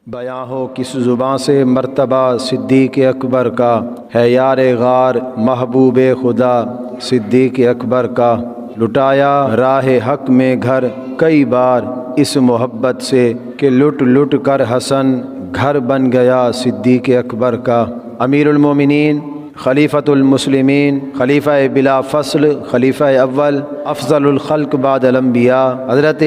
बयां हो किस ज़ुबां से मर्तबा सिद्दीक़ अकबर का, है यार गार महबूब खुदा सिद्दीक़ अकबर का। लुटाया राह हक में घर कई बार इस मोहब्बत से कि लुट लुट कर हसन घर बन गया सिद्दीक़ अकबर का। अमीरुल मोमिनीन खलीफतुल मुस्लिमीन खलीफा बिला फ़स्ल खलीफा अव्वल अफ़ज़लुल खल्क़ बादल अंबिया हज़रत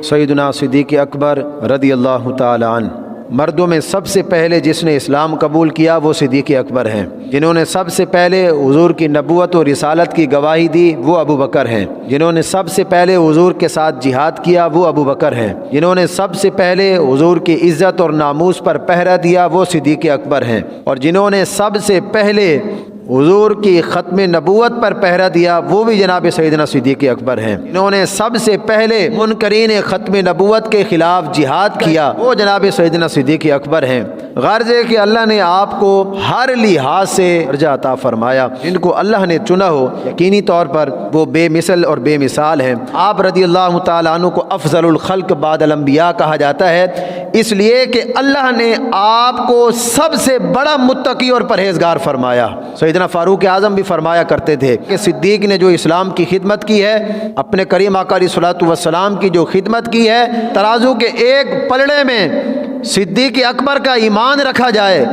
सैयदना सिद्दीक़ अकबर रदियल्लाहु ताला अन्हु। मर्दों में सबसे पहले जिसने इस्लाम कबूल किया वो सिद्दीक़ अकबर हैं। जिन्होंने सबसे पहले हुज़ूर की नबूवत और रिसालत की गवाही दी वो अबू बकर हैं। जिन्होंने सबसे पहले हुज़ूर के साथ जिहाद किया वो अबू बकर हैं। जिन्होंने सबसे पहले हुज़ूर की इज़्ज़त और नामूस पर पहरा दिया वो सिद्दीक़ अकबर हैं। और जिन्होंने सबसे पहले हुज़ूर की ख़त्म नबूवत पर पहरा दिया वो भी जनाब सैयदना सिद्दीक़ अकबर हैं। इन्होंने सबसे पहले मुनकरीन ख़त्म नबूवत के ख़िलाफ़ जिहाद किया वो जनाब सैयदना सिद्दीक़ अकबर हैं। गर्ज़ है कि अल्लाह ने आपको हर लिहाज से दर्जा अता फ़रमाया। जिनको अल्लाह ने चुना हो यकीनी तौर पर वो बेमिसल और बेमिसाल हैं। आप रज़ियल्लाहु ताला अन्हु को अफ़ज़लुल खल्क़ बादल अंबिया कहा जाता है इसलिए कि अल्लाह ने आपको सबसे बड़ा मुत्तकी और परहेज़गार फरमाया। सैयदना फ़ारूक आज़म भी फरमाया करते थे कि सिद्दीक़ ने जो इस्लाम की खिदमत की है, अपने करीम आका अलैहिस्सलातु वस्सलाम की जो खिदमत की है, तराजू के एक पलड़े में सिद्दीक़ अकबर का ईमान रखा जाए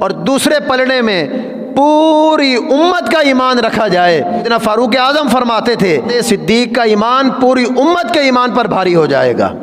और दूसरे पलड़े में पूरी उम्मत का ईमान रखा जाए। सैयदना फ़ारूक आज़म फरमाते थे सिद्दीक़ का ईमान पूरी उम्मत के ईमान पर भारी हो जाएगा।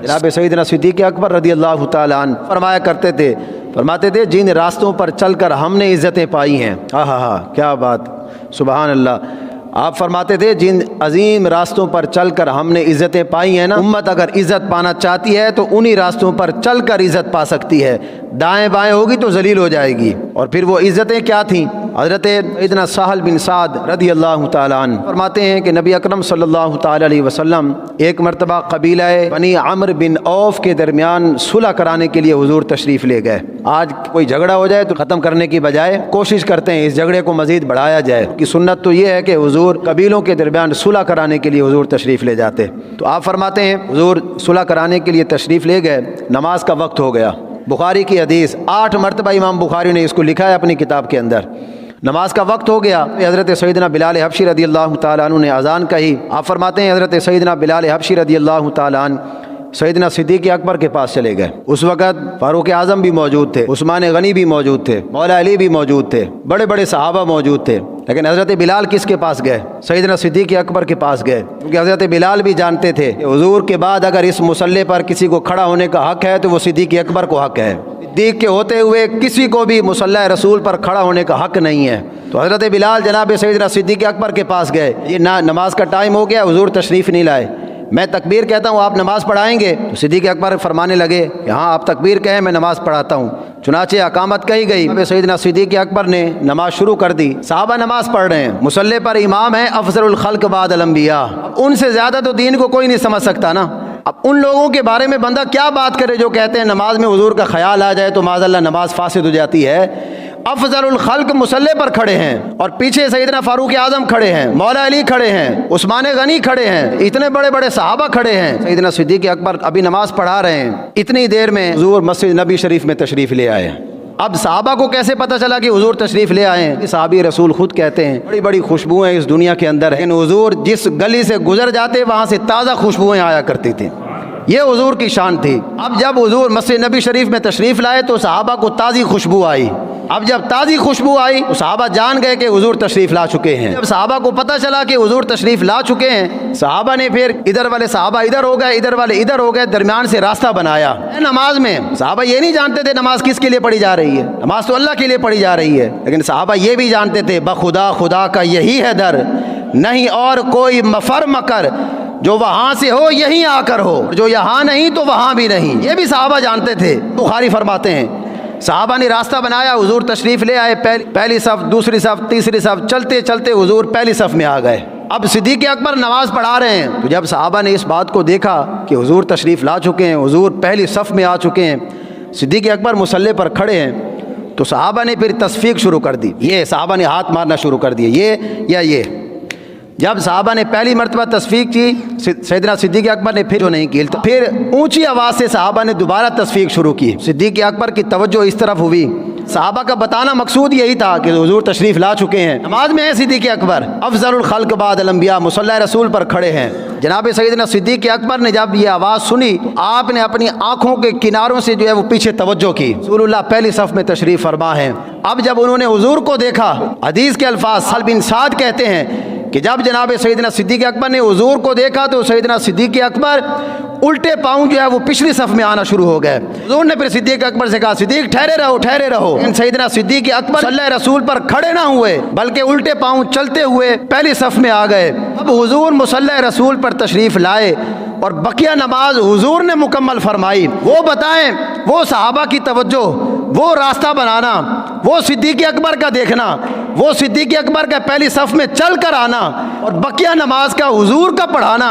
जनाब सैयदना सिद्दीक़ अकबर रज़ियल्लाहु ताला अन्हु फरमाते थे जिन रास्तों पर चलकर हमने इज़्ज़तें पाई हैं, हा क्या बात, सुबहान अल्लाह। आप फरमाते थे जिन अजीम रास्तों पर चलकर हमने इज़्ज़तें पाई हैं ना, उम्मत अगर इज़्ज़त पाना चाहती है तो उन्हीं रास्तों पर चलकर इज़्ज़त पा सकती है। दाएं बाएं होगी तो जलील हो जाएगी। और फिर वो इज़्ज़तें क्या थीं? हज़रत सैयदना सहल बिन साद रज़ियल्लाहु ताला अन्हु फरमाते हैं कि नबी अकरम सल्लल्लाहु ताला अलैहि वसल्लम एक मरतबा कबीला बनी अम्र बिन औफ के दरमियान सुलह कराने के लिए हुज़ूर तशरीफ़ ले गए। आज कोई झगड़ा हो जाए तो ख़त्म करने की बजाय कोशिश करते हैं इस झगड़े को मज़ीद बढ़ाया जाए कि सुन्नत तो ये है कि हुज़ूर कबीलों के दरमियान सुलह कराने के लिए हुज़ूर तशरीफ़ ले जाते। तो आप फरमाते हैं हुज़ूर सुलह कराने के लिए तशरीफ़ ले गए, नमाज का वक्त हो गया। बुखारी की हदीस 8 मरतबा इमाम बुखारी ने इसको लिखा है अपनी किताब के अंदर। नमाज का वक्त हो गया, हज़रत सैयदना बिलाल हबशी रज़ियल्लाहु ताला अन्हु ने अज़ान कही। आप फरमाते हैं हज़रत सैयदना बिलाल हबशी रज़ियल्लाहु ताला अन्हु सैयदना सिद्दीक़ अकबर के पास चले गए। उस वक़्त फ़ारूक आज़म भी मौजूद थे, उस्मान गनी भी मौजूद थे, मौला अली भी मौजूद थे, बड़े बड़े सहाबा मौजूद थे। लेकिन हज़रत बिलाल किसके पास गए? सैयदना सिद्दीक़ अकबर के पास गए, क्योंकि हज़रत बिलाल भी जानते थे कि हुज़ूर के बाद अगर इस मुसल्ले पर किसी को खड़ा होने का हक़ है तो वो सिद्दीक़ अकबर को हक़ है। सिद्दीक़ के होते हुए किसी को भी मुसल्ला रसूल पर खड़ा होने का हक़ नहीं है। तो हज़रत बिलाल जनाब सैयदना सिद्दीक़ अकबर के पास गए। ये नमाज का टाइम हो गया, हुज़ूर तशरीफ़ नहीं लाए, मैं तकबीर कहता हूँ, आप नमाज़ पढ़ाएंगे? तो सिद्दीक़ अकबर फरमाने लगे कि हाँ आप तकबीर कहें, मैं नमाज़ पढ़ाता हूँ। चुनाचे अकामत कही गई, सैयदना सिद्दीक़ अकबर ने नमाज शुरू कर दी। साहबा नमाज़ पढ़ रहे हैं, मुसल्ले पर इमाम है अफ़ज़लुल खल्क़ बादल अंबिया। उनसे ज़्यादा तो दीन को कोई नहीं समझ सकता ना। अब उन लोगों के बारे में बंदा क्या बात करे जो कहते हैं नमाज में हुज़ूर का ख्याल आ जाए तो माज़अल्लाह नमाज फासिद हो जाती है। अफ़ज़लुल खल्क़ मुसल्ले पर खड़े हैं और पीछे सैयदना फ़ारूक आज़म खड़े हैं, मौला अली खड़े हैं, उस्मान गनी खड़े हैं, इतने बड़े बड़े सहाबा खड़े हैं। सैयदना सिद्दीक़ अकबर अभी नमाज पढ़ा रहे हैं, इतनी देर में हुज़ूर मस्जिद नबी शरीफ में तशरीफ़ ले आए। अब सहाबा को कैसे पता चला कि हुज़ूर तशरीफ़ ले आए हैं? सहाबी रसूल खुद कहते हैं बड़ी बड़ी खुशबुएँ इस दुनिया के अंदर है, लेकिन हुज़ूर जिस गली से गुजर जाते वहाँ से ताज़ा खुशबुएँ आया करती थी। ये हुज़ूर की शान थी। अब जब हुज़ूर मस्जिद नबी शरीफ में तशरीफ़ लाए तो सहाबा को ताज़ी खुशबू आई। अब जब ताज़ी खुशबू आई तो सहाबा जान गए कि हुज़ूर तशरीफ़ ला चुके हैं। जब सहाबा को पता चला कि हुज़ूर तशरीफ़ ला चुके हैं, सहाबा ने फिर इधर वाले सहाबा इधर हो गए, इधर वाले इधर हो गए, दरमियान से रास्ता बनाया। नमाज में सहाबा ये नहीं जानते थे नमाज किसके लिए पढ़ी जा रही है, नमाज तो अल्लाह के लिए पढ़ी जा रही है। लेकिन सहाबा ये भी जानते थे बखुदा खुदा का यही है दर, नहीं और कोई मफर मकर, जो वहाँ से हो यहीं आकर हो, जो यहाँ नहीं तो वहाँ भी नहीं। ये भी सहाबा जानते थे। बुखारी फरमाते हैं सहाबा ने रास्ता बनाया, हुज़ूर तशरीफ़ ले आए। पहली सफ़, दूसरी सफ़, तीसरी सफ़, चलते चलते हुज़ूर पहली सफ़ में आ गए। अब सिद्दीक़ अकबर नमाज़ पढ़ा रहे हैं। तो जब सहाबा ने इस बात को देखा कि हुज़ूर तशरीफ़ ला चुके हैं, हुज़ूर पहली सफ़ में आ चुके हैं, सिद्दीक़ अकबर मुसल्ले पर खड़े हैं, तो सहाबा ने फिर तस्फीक शुरू कर दी। ये सहाबा ने हाथ मारना शुरू कर दिए, ये या ये। جب صحابہ نے پہلی مرتبہ تصفیق کی، سیدنا صدیق اکبر نے پھر جو نہیں کی، پھر اونچی آواز سے صحابہ نے دوبارہ تصفیق شروع کی۔ صدیق اکبر کی توجہ اس طرف ہوئی، صحابہ کا بتانا مقصود یہی تھا کہ حضور تشریف لا چکے ہیں، نماز میں ہے صدیق اکبر، افضل الخلق بعد الانبیاء، مصلی رسول پر کھڑے ہیں۔ جناب سیدنا صدیق اکبر نے جب یہ آواز سنی، آپ نے اپنی آنکھوں کے کناروں سے جو ہے وہ پیچھے توجہ کی۔ رسول اللہ پہلی صف میں تشریف فرما ہے۔ اب جب انہوں نے حضور کو دیکھا، حدیث کے الفاظ سہل بن سعد کہتے ہیں کہ جب جناب سیدنا صدیق اکبر نے حضور کو دیکھا تو سیدنا صدیق اکبر الٹے پاؤں جو ہے وہ پچھلی صف میں آنا شروع ہو گئے۔ حضور نے پھر صدیق اکبر سے کہا صدیق ٹھہرے رہو ٹھہرے رہو، لیکن سیدنا صدیق اکبر صلی اللہ رسول پر کھڑے نہ ہوئے بلکہ الٹے پاؤں چلتے ہوئے پہلی صف میں آ گئے۔ اب حضور مصلی رسول پر تشریف لائے اور بقیہ نماز حضور نے مکمل فرمائی۔ وہ بتائیں، وہ صحابہ کی توجہ، وہ راستہ بنانا، وہ صدیق اکبر کا دیکھنا، وہ صدیق اکبر کا پہلی صف میں چل کر آنا اور بقیہ نماز کا حضور کا پڑھانا،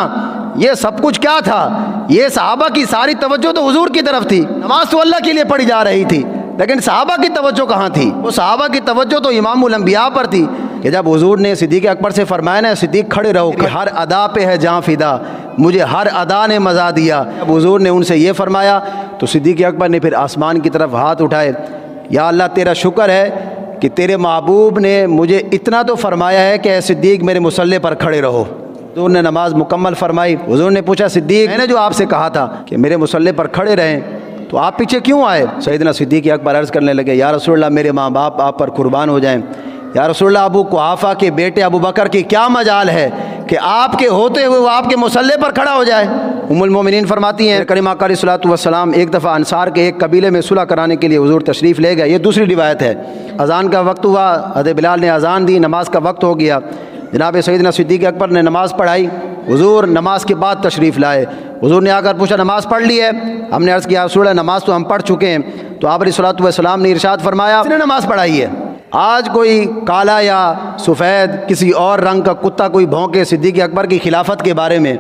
یہ سب کچھ کیا تھا؟ یہ صحابہ کی ساری توجہ تو حضور کی طرف تھی، نماز تو اللہ کے لیے پڑھی جا رہی تھی، لیکن صحابہ کی توجہ کہاں تھی؟ وہ صحابہ کی توجہ تو امام الانبیاء پر تھی کہ جب حضور نے صدیق اکبر سے فرمایا نا صدیق کھڑے رہو، کہ ہر ادا پہ ہے جاں فدا، مجھے ہر ادا نے مزہ دیا۔ جب حضور نے ان سے یہ فرمایا تو صدیق اکبر نے پھر آسمان کی طرف ہاتھ اٹھائے، یا اللہ تیرا شکر ہے کہ تیرے محبوب نے مجھے اتنا تو فرمایا ہے کہ اے صدیق میرے مصلی پر کھڑے رہو۔ حضور نے نماز مکمل فرمائی۔ حضور نے پوچھا صدیق میں نے جو آپ سے کہا تھا کہ میرے مصلی پر کھڑے رہیں تو آپ پیچھے کیوں آئے؟ سیدنا صدیق اکبر عرض کرنے لگے یا رسول اللہ میرے ماں باپ آپ پر قربان ہو جائیں، یا رسول اللہ ابو قحافہ کے بیٹے ابو بکر کی کیا مجال ہے کہ آپ کے ہوتے ہوئے وہ آپ کے مصلی پر کھڑا ہو جائے؟ ام المومنین فرماتی ہیں کریم آقا علیہ الصلوۃ والسلام ایک دفعہ انصار کے ایک قبیلے میں صلح کرانے کے لیے حضور تشریف لے گئے۔ یہ دوسری روایت ہے۔ اذان کا وقت ہوا، حضرت بلال نے اذان دی، نماز کا وقت ہو گیا۔ جناب سیدنا صدیق اکبر نے نماز پڑھائی، حضور نماز کے بعد تشریف لائے۔ حضور نے آ کر پوچھا نماز پڑھ لی ہے؟ ہم نے عرض کیا رسول اللہ نماز تو ہم پڑھ چکے ہیں۔ تو آپ علیہ الصلوۃ والسلام نے ارشاد فرمایا اس نے نماز پڑھائی ہے۔ آج کوئی کالا یا سفید کسی اور رنگ کا کتا کوئی بھونکے صدیق اکبر کی خلافت کے بارے میں،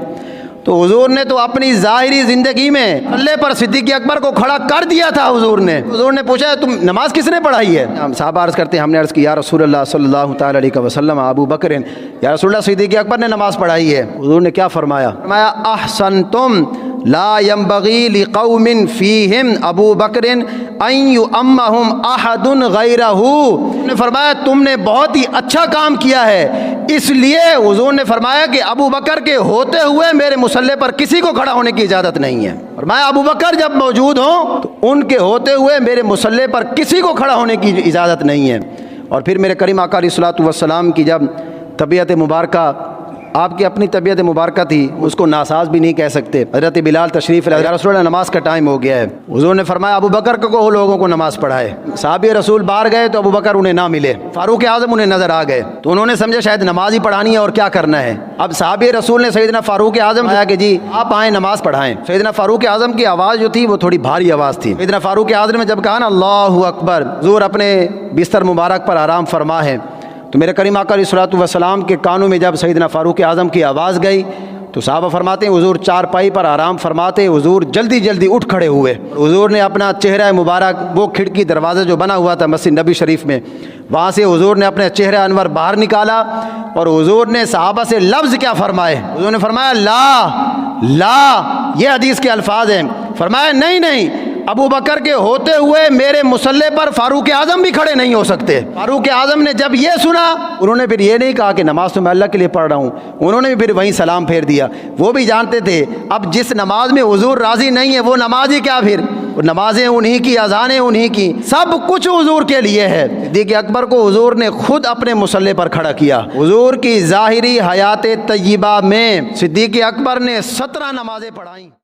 تو حضور نے تو اپنی ظاہری زندگی میں اللہ پر صدیق اکبر کو کھڑا کر دیا تھا۔ حضور نے پوچھا تم نماز کس نے پڑھائی ہے؟ ہم صحابہ عرض کرتے ہیں ہم نے عرض کی یا رسول اللہ صلی اللہ تعالی علیہ وسلم ابو بکر، یا رسول اللہ صدیق اکبر نے نماز پڑھائی ہے۔ حضور نے کیا فرمایا؟ فرمایا احسنتم لا ينبغي لقوم فيهم ابو بکر ان يؤمهم احد غیرہ۔ نے فرمایا تم نے بہت ہی اچھا کام کیا ہے، اس لیے حضور نے فرمایا کہ ابو بکر کے ہوتے ہوئے میرے مصلی پر کسی کو کھڑا ہونے کی اجازت نہیں ہے۔ فرمایا ابو بکر جب موجود ہوں تو ان کے ہوتے ہوئے میرے مصلی پر کسی کو کھڑا ہونے کی اجازت نہیں ہے۔ اور پھر میرے کریم آقا علیہ الصلوۃ والسلام کی جب طبیعت مبارکہ، آپ کی اپنی طبیعت مبارکہ تھی، اس کو ناساز بھی نہیں کہہ سکتے، حضرت بلال تشریف لائے، یا رسول اللہ نماز کا ٹائم ہو گیا ہے۔ حضور نے فرمایا ابو بکر کو لوگوں کو نماز پڑھائے۔ صحابی رسول باہر گئے تو ابو بکر انہیں نہ ملے، فاروق اعظم انہیں نظر آ گئے تو انہوں نے سمجھا شاید نماز ہی پڑھانی ہے اور کیا کرنا ہے۔ اب صحابی رسول نے سیدنا فاروق اعظم کہا کہ جی آپ آئیں نماز پڑھائیں۔ سیدنا فاروق اعظم کی آواز جو تھی وہ تھوڑی بھاری آواز تھی۔ سیدنا فاروق اعظم نے جب کہا نا اللہ اکبر، حضور اپنے بستر مبارک پر آرام فرما ہے، تو میرے کریم آقا علیہ الصلوۃ والسلام کے کانوں میں جب سیدنا فاروق اعظم کی آواز گئی تو صحابہ فرماتے ہیں حضور چارپائی پر آرام فرماتے، حضور جلدی جلدی اٹھ کھڑے ہوئے۔ حضور نے اپنا چہرہ مبارک، وہ کھڑکی دروازہ جو بنا ہوا تھا مسجد نبی شریف میں، وہاں سے حضور نے اپنا چہرہ انور باہر نکالا اور حضور نے صحابہ سے لفظ کیا فرمائے؟ حضور نے فرمایا لا، یہ حدیث کے الفاظ ہیں۔ فرمایا نہیں ابو بکر کے ہوتے ہوئے میرے مصلی پر فاروق اعظم بھی کھڑے نہیں ہو سکتے۔ فاروق اعظم نے جب یہ سنا، انہوں نے پھر یہ نہیں کہا کہ نماز تو میں اللہ کے لیے پڑھ رہا ہوں، انہوں نے بھی پھر وہیں سلام پھیر دیا۔ وہ بھی جانتے تھے اب جس نماز میں حضور راضی نہیں ہے وہ نماز ہی کیا، پھر نمازیں انہی کی، اذانیں انہی کی، سب کچھ حضور کے لیے ہے۔ صدیق اکبر کو حضور نے خود اپنے مصلی پر کھڑا کیا۔ حضور کی ظاہری حیات طیبہ میں صدیق اکبر نے 17 نمازیں پڑھائیں۔